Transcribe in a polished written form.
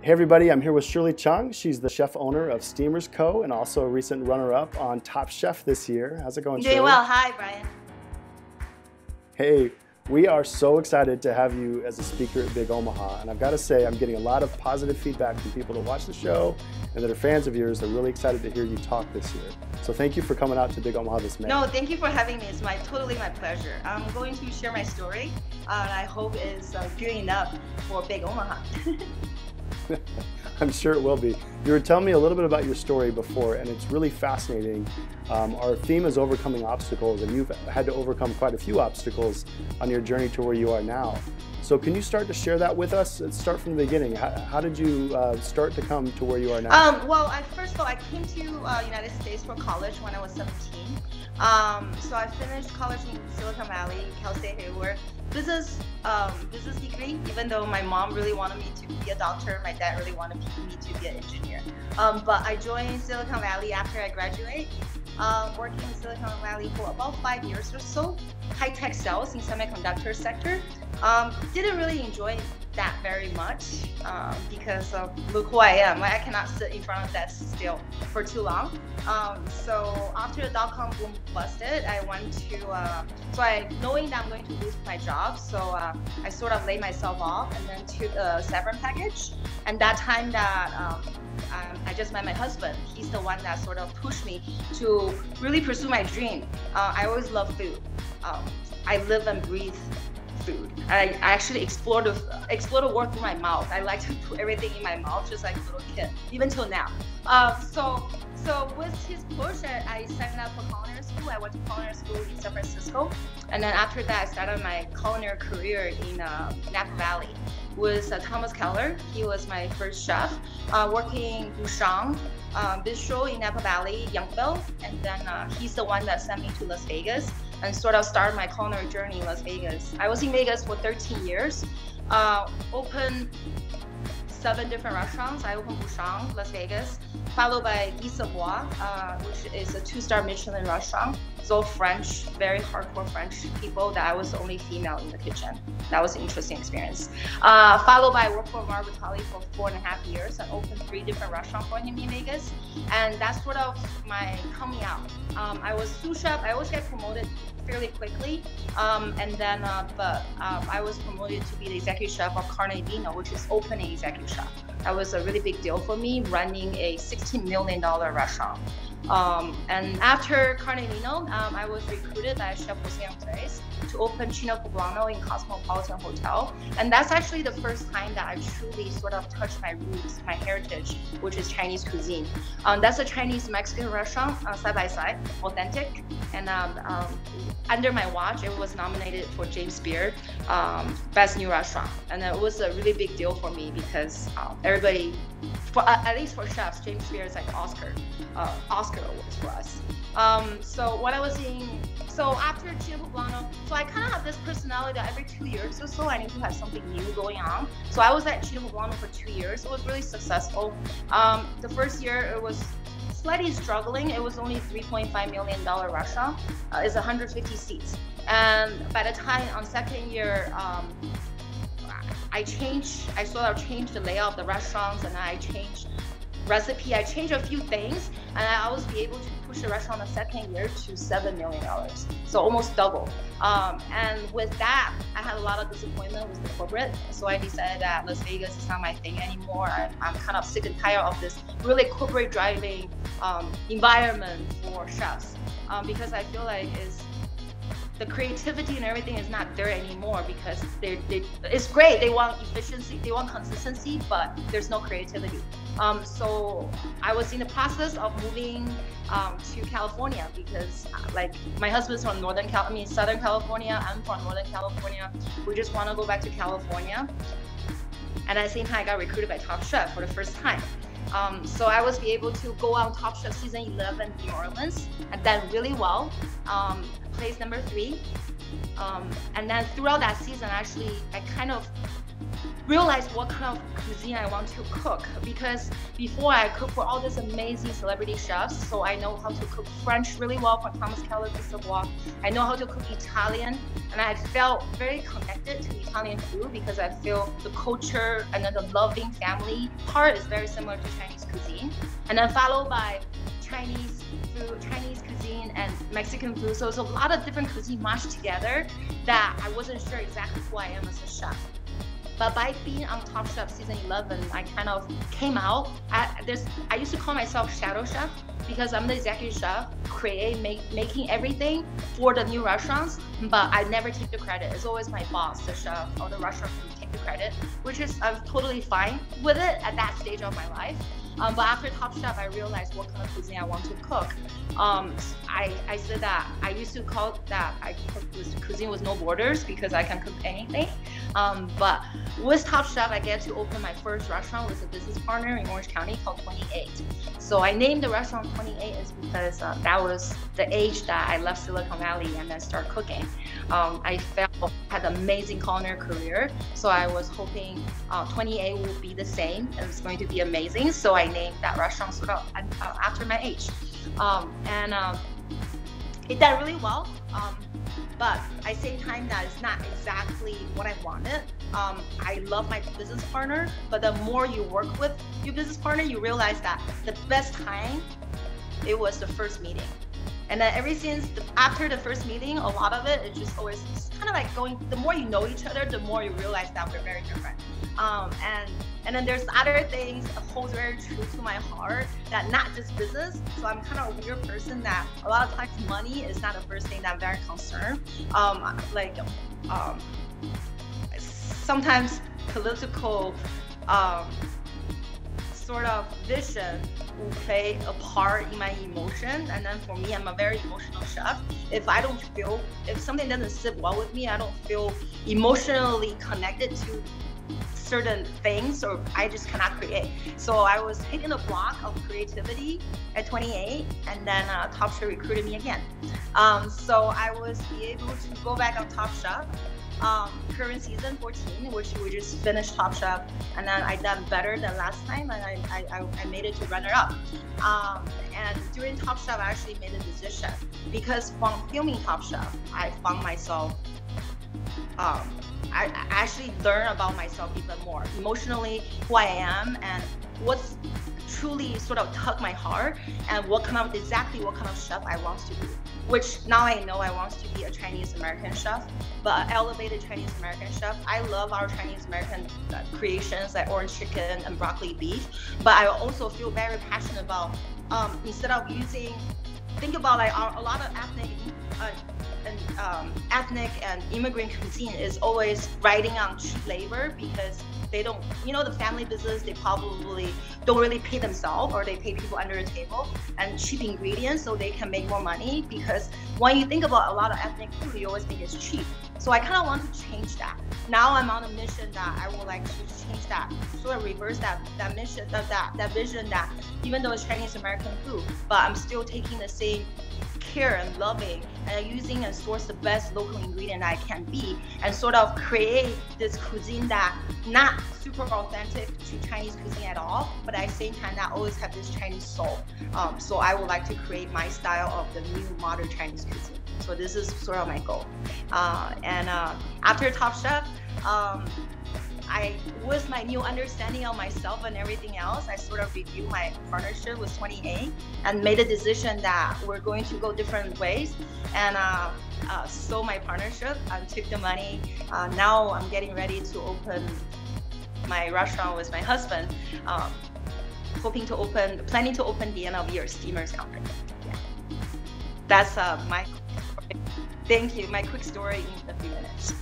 Hey everybody, I'm here with Shirley Chung. She's the chef owner of Steamers Co. and also a recent runner-up on Top Chef this year. How's it going, Shirley? Doing well. Hi, Brian. Hey, we are so excited to have you as a speaker at Big Omaha, and I've got to say I'm getting a lot of positive feedback from people that watch the show and that are fans of yours. They're really excited to hear you talk this year. So thank you for coming out to Big Omaha this May. No, thank you for having me. It's totally my pleasure. I'm going to share my story, and I hope it's good enough for Big Omaha. I'm sure it will be. You were telling me a little bit about your story before, and it's really fascinating. Our theme is overcoming obstacles, and you've had to overcome quite a few obstacles on your journey to where you are now. So can you start to share that with us? Let's start from the beginning. How did you start to come to where you are now? Well, first of all, I came to United States for college when I was 17. So I finished college in Silicon Valley, Cal State Hayward, business degree. Even though my mom really wanted me to be a doctor, my dad really wanted me to be an engineer. But I joined Silicon Valley after I graduated. Working in Silicon Valley for about 5 years or so, high-tech sales in semiconductor sector. Didn't really enjoy that very much because look who I am. I cannot sit in front of that still for too long. So after the dot-com boom busted, I went to, knowing that I'm going to lose my job, so I sort of laid myself off and then took a severance package. And that time that I just met my husband. He's the one that sort of pushed me to really pursue my dream. I always love food. I live and breathe food. I actually explore the world through my mouth. I like to put everything in my mouth, just like a little kid, even till now. So with his push, I signed up for culinary school. I went to culinary school in San Francisco, and then after that, I started my culinary career in Napa Valley with Thomas Keller. He was my first chef, working Bouchon Bistro in Napa Valley, Youngville, and then he's the one that sent me to Las Vegas and sort of started my culinary journey in Las Vegas. I was in Vegas for 13 years, opened 7 different restaurants. I opened Bouchon, Las Vegas, followed by Guy Savoy, which is a 2-star Michelin restaurant. It's all French, very hardcore French people that I was the only female in the kitchen. That was an interesting experience. Followed by I worked for Mark Vitale for 4.5 years and opened 3 different restaurants for him in Vegas. And that's sort of my coming out. I was sous chef. I always get promoted fairly quickly. But I was promoted to be the executive chef of Carne Vino, which is opening executive chef. That was a really big deal for me, running a $16 million restaurant. And after Carne Vino, I was recruited by Chef Jose Andres to open Chino Poblano in Cosmopolitan Hotel. And that's actually the first time that I truly sort of touched my roots, my heritage, which is Chinese cuisine. That's a Chinese-Mexican restaurant, side by side, authentic. And under my watch, it was nominated for James Beard Best New Restaurant. And it was a really big deal for me because everybody, at least for chefs, James Beard is like Oscar awards for us. So after Chino Poblano, so I kind of have this personality that every 2 years or so I need to have something new going on. So I was at Chino Poblano for 2 years. It was really successful. The first year it was slightly struggling. It was only $3.5 million restaurant. It's 150 seats. And by the time on second year, I sort of changed the layout of the restaurants, and I changed recipe. I changed a few things, and I always be able to push the restaurant the second year to $7 million. So almost double. And with that, I had a lot of disappointment with the corporate. So I decided that Las Vegas is not my thing anymore. I'm kind of sick and tired of this really corporate driving environment for chefs because I feel like the creativity and everything is not there anymore because it's great. They want efficiency, they want consistency, but there's no creativity. So I was in the process of moving to California because like my husband's from Southern California. I'm from Northern California. We just want to go back to California. And at the same time, I got recruited by Top Chef for the first time. So I was able to go on Top Chef season 11 in New Orleans and done really well, place number 3. And then throughout that season, actually, I kind of realize what kind of cuisine I want to cook, because before I cooked for all these amazing celebrity chefs, so I know how to cook French really well from Thomas Keller to Savoy. I know how to cook Italian, and I felt very connected to Italian food because I feel the culture and then the loving family part is very similar to Chinese cuisine, and then followed by Chinese food, Chinese cuisine and Mexican food. So it's a lot of different cuisine mashed together that I wasn't sure exactly who I am as a chef. But by being on Top Chef season 11, I kind of came out. I used to call myself shadow chef because I'm the executive chef, making everything for the new restaurants, but I never take the credit. It's always my boss, the chef or the restaurant who take the credit, which is I'm totally fine with it at that stage of my life. But after Top Chef, I realized what kind of cuisine I want to cook. I said that I used to call that I cook with cuisine with no borders because I can cook anything. But with Top Chef, I get to open my first restaurant with a business partner in Orange County called 28. So I named the restaurant 28 is because that was the age that I left Silicon Valley and then started cooking. I felt I had an amazing culinary career, so I was hoping 28 will be the same and it's going to be amazing. So I named that restaurant sort of after my age. It did really well, but at the same time that is not exactly what I wanted. I love my business partner, but the more you work with your business partner, you realize that the best time, it was the first meeting. And then after the first meeting, a lot of it is just always kind of like going, the more you know each other, the more you realize that we're very different. And then there's other things that hold very true to my heart, that not just business. So I'm kind of a weird person that a lot of times money is not the first thing that I'm very concerned. Sometimes political sort of vision will play a part in my emotion, and then for me, I'm a very emotional chef. If something doesn't sit well with me, I don't feel emotionally connected to certain things, or I just cannot create. So I was hitting a block of creativity at 28, and then Top Chef recruited me again. So I was able to go back on Top Chef. Current season 14, which we just finished Top Chef, and then I done better than last time, and I made it to runner up. And during Top Chef, I actually made a decision because from filming Top Chef, I found myself. I actually learned about myself even more emotionally, who I am, and what's truly sort of tugged my heart, and exactly what kind of chef I want to be. Which now I know I want to be a Chinese American chef, but an elevated Chinese American chef. I love our Chinese American creations like orange chicken and broccoli beef, but I also feel very passionate about instead of think about like a lot of ethnic and immigrant cuisine is always riding on cheap labor because they don't, the family business, they probably don't really pay themselves, or they pay people under the table, and cheap ingredients so they can make more money. Because when you think about a lot of ethnic food, you always think it's cheap. So I kind of want to change that. Now I'm on a mission that I would like to change that, sort of reverse that mission, that vision that even though it's Chinese American food, but I'm still taking the same care and loving and using and source the best local ingredient I can be, and sort of create this cuisine that not super authentic to Chinese cuisine at all, but at the same time that always have this Chinese soul. So I would like to create my style of the new modern Chinese cuisine. So this is sort of my goal. After Top Chef, with my new understanding of myself and everything else, I sort of reviewed my partnership with 28 and made a decision that we're going to go different ways, and sold my partnership and took the money. Now I'm getting ready to open my restaurant with my husband, planning to open the end of year steamers company. Yeah, that's my. Thank you. My quick story in a few minutes.